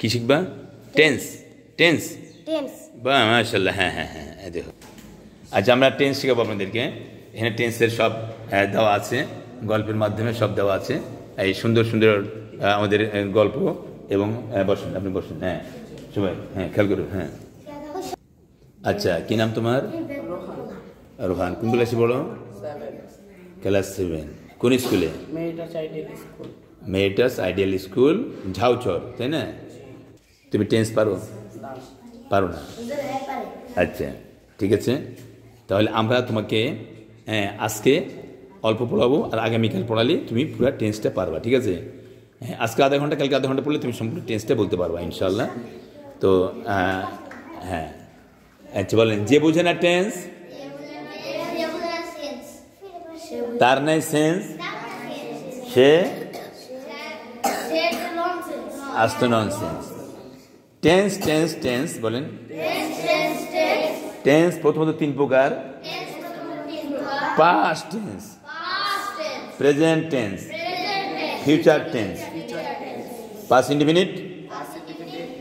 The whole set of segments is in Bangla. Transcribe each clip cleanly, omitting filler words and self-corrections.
কি শিখবা? টেন্স। Tense tense. বাহ, মাশাআল্লাহ। হ্যাঁ হ্যাঁ হ্যাঁ, দেখো। আচ্ছা, আমরা টেন্স শেখাবো আপনাদেরকে। এখানে টেন্সের সব দেওয়া আছে, গল্পের মাধ্যমে সব দেওয়া আছে। এই সুন্দর সুন্দর আমাদের গল্প। এবং বসুন, আপনি বসুন। হ্যাঁ সবাই, হ্যাঁ খেয়াল করুন। হ্যাঁ আচ্ছা, কি নাম তোমার? রোহান। কোন ক্লাসে পড়ো? ক্লাস 7। কোন স্কুলে? মেরিটাস আইডিয়াল স্কুল, ঝাউচর, তাই না? তুমি টেন্স পারো? পারো না? আচ্ছা ঠিক আছে, তাহলে আমরা তোমাকে আজকে অল্প পড়াবো, আর আগামীকাল পড়ালে তুমি পুরো টেন্সটা পারবা, ঠিক আছে? হ্যাঁ, আজকে আধা ঘন্টা, কালকে আধা ঘন্টা পড়লে তুমি সম্পূর্ণ টেন্সটা বলতে পারবা ইনশাল্লাহ। তো হ্যাঁ আচ্ছা, বলেন। যে বোঝে না টেন্স তার নাই সেন্স, সে আস্ত ননসেন্স। টেন্স টেন্স টেন্স বলেন। টেন্স প্রথমত 3 প্রকার: past tense, present tense, future tense. Past indefinite,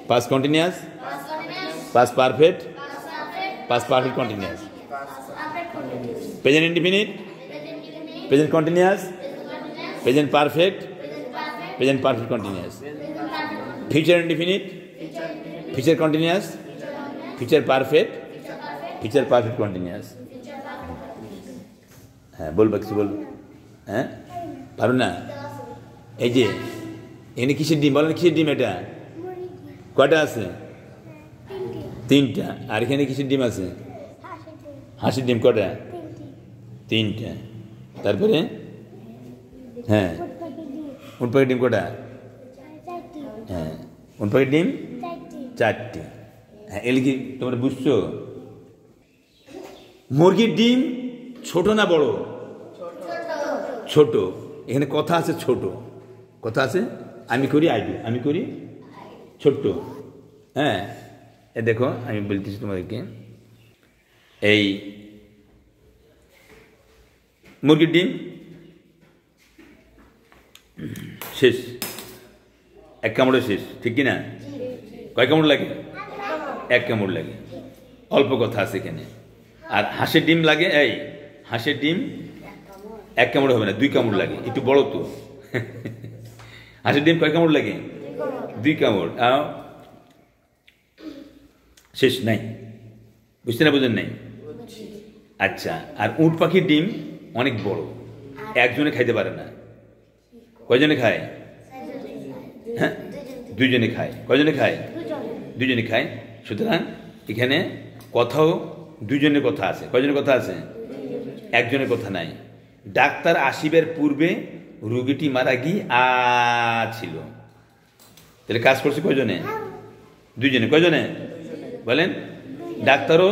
past continuous, past perfect, past perfect continuous. Present indefinite, present continuous, present perfect, present perfect continuous. Future indefinite, future continuous, future perfect, future perfect continuous. হ্যাঁ বলবা, কিছু বলবো? হ্যাঁ পারো না? এই যে এখানে কিসের ডিম বলেন? কিসের ডিম এটা? কয়টা আছে? 3টা। আর এখানে কিসের ডিম আছে? হাঁসের ডিম। কয়টা? 3টা। তারপরে হ্যাঁ, উট পাখির ডিম কয়টা? হ্যাঁ, উট পাখির ডিম 4টি। হ্যাঁ, এলে কি তোমরা বুঝছো? মুরগির ডিম ছোট না বড়? ছোট। এখানে কথা আছে ছোট, কথা আছে। আমি করি, আই ডু, আমি করি ছোট্ট। হ্যাঁ, এ দেখো আমি বলতেছি তোমাদেরকে, এই মুরগির ডিম শেষ, 1 কামড়ে শেষ, ঠিক কিনা? কয় কামড় লাগে? 1 কামড় লাগে। অল্প কথা আছে এখানে। আর হাঁসের ডিম লাগে, এই হাঁসের ডিম 1 কামড় হবে না, 2 কামড় লাগে, একটু বড় তো। হাঁসের ডিম কয় কামড় লাগে? 2 কামড়। শেষ নাই। বুঝতে না, বুঝেন নাই? আচ্ছা, আর উট পাখির ডিম অনেক বড়, একজনে খাইতে পারে না। কয়জনে খায়? হ্যাঁ, 2জনে খায়। কয়জনে খায়? 2জনে খায়। সুতরাং এখানে কথাও 2জনের কথা আছে। কয়জনের কথা আছে? একজনের কথা নাই। ডাক্তার আসিবের পূর্বে রোগীটি মারা গিয়ে ছিল। তাহলে কাজ করছে কয়জনে? 2জনে। কয়জনে বলেন? ডাক্তারও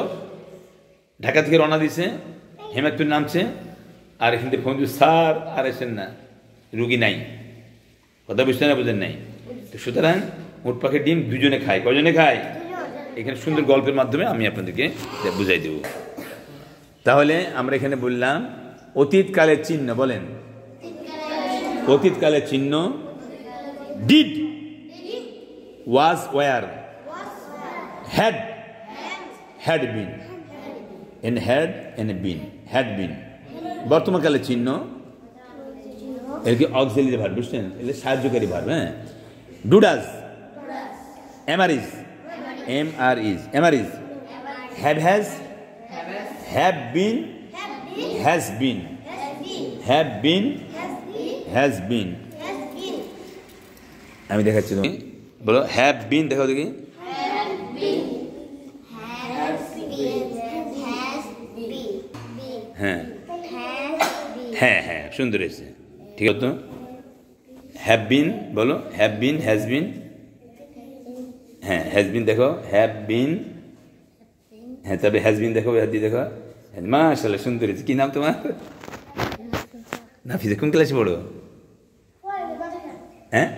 ঢাকা থেকে রওনা দিছে, হেমায়তপুর নামছে, আর এখান থেকে ফোন দিচ্ছে, স্যার আর এসেন না, রুগী নাই। কথা বুঝতে না, বুঝেন নাই? তো সুতরাং উট পাখির ডিম 2জনে খায়। কয়জনে খায়? এখানে সুন্দর গল্পের মাধ্যমে আমি আপনাদেরকে বুঝাই দেব। তাহলে আমরা এখানে বললাম অতীতকালের চিহ্ন। বলেন অতীতকালের চিহ্ন। Did, was, were, had, had been, and had, and been, had been. বর্তমানকালের চিহ্ন, এর কি অক্সিলারি ভার্ব, বুঝছেন? এগুলো সাহায্যকারী ভার্ব। হ্যাঁ, do does, am are is, am are is, am are is, have has, have been, has been, have been, has been. আমি দেখাচ্ছি, তুমি বলো হ্যাভ বিন। দেখো দেখি। হ্যাঁ হ্যাঁ হ্যাঁ, সুন্দর হয়েছে, ঠিক আছে। হ্যাভ বিন বলো, হ্যাভ বিন, হ্যাজ বিন। হ্যাঁ, হ্যাজ বিন দেখো, হ্যাভ বিন। হ্যাঁ, তবে হ্যাজ বিন দেখো, হ্যাজ বিন দেখো। মাশাআল্লাহ, সুন্দর হয়েছে। কি নাম তোমার? নাফিজা। কোন ক্লাসে পড়ো? হ্যাঁ,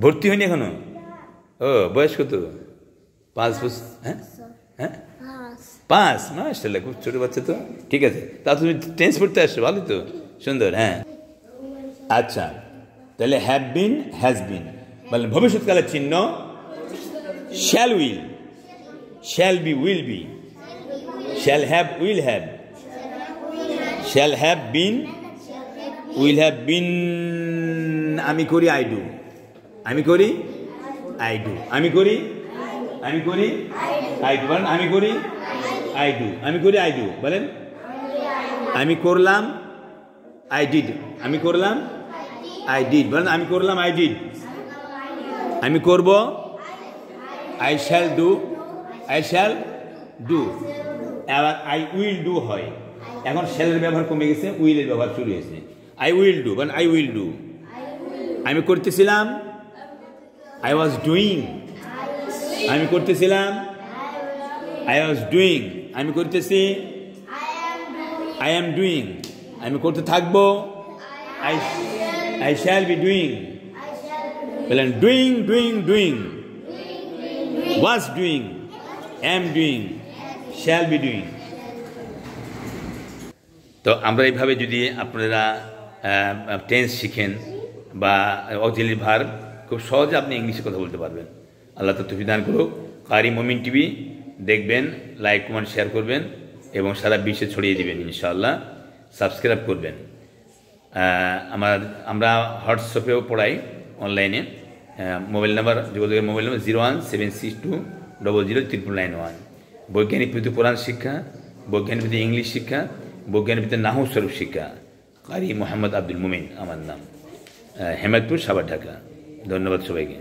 ভর্তি হয়নি এখনো? ও, বয়স কত? 5 বছর? হ্যাঁ হ্যাঁ, 5। মাশাআল্লাহ, খুব ছোট বাচ্চা তো। ঠিক আছে, তা তুমি টেন্স পড়তে আসছো, ভালো তো, সুন্দর। হ্যাঁ আচ্ছা, তাহলে হ্যাভ বিন, হ্যাজ বিন। বলেন ভবিষ্যৎকালের চিহ্ন shall will, shall be will be, shall have will have, shall have been will have been. আমি করি আই ডু, আমি করি আই ডু, আমি করি আমি করি আই ডু, বলেন আমি করি আই ডু, আমি করি আই ডু, বলেন আমি করলাম আই ডিড, আমি করলাম আই ডিড, বলেন আমি করলাম আই ডিড, আমি করব I shall do, I shall do. এবার আই উইল ডু হয়, এখন শ্যালের ব্যবহার কমে গেছে, উইলের ব্যবহার শুরু হয়েছে। আই উইল ডু, বলেন আই উইল ডু। আমি করতেছিলাম আই ওয়াজ ডুইং, আমি করতেছিলাম আই ওয়াজ ডুইং, আমি করতেছি আই এম ডুইং, আমি করতে থাকবো আই শ্যাল বি ডুইং, বলেন doing doing doing, was doing, am doing, shall be doing. তো আমরা এইভাবে যদি আপনারা টেন্স শিখেন বা অক্সিলারি ভার্ব, খুব সহজে আপনি ইংলিশে কথা বলতে পারবেন। আল্লাহ তৌফিক দান করুক। কারি মুমিন টিভি দেখবেন, লাইক কমেন্ট শেয়ার করবেন এবং সারা বিশ্বে ছড়িয়ে দিবেন ইনশাআল্লাহ। সাবস্ক্রাইব করবেন। আমরা হোয়াটসঅ্যাপেও পড়াই অনলাইনে। মোবাইল নাম্বার, যোগাযোগের মোবাইল নাম্বার 0176200991। বৈজ্ঞানিক ভিত্তিক কোরআন শিক্ষা, বৈজ্ঞানিক ভিত্তিক ইংলিশ শিক্ষা, বৈজ্ঞানিক ভিত্তিক নাহু স্বরূপ শিক্ষা। কারি মোহাম্মদ আব্দুল মুমিন আমার নাম, হেমায়তপুর, সাভার, ঢাকা। ধন্যবাদ সবাইকে।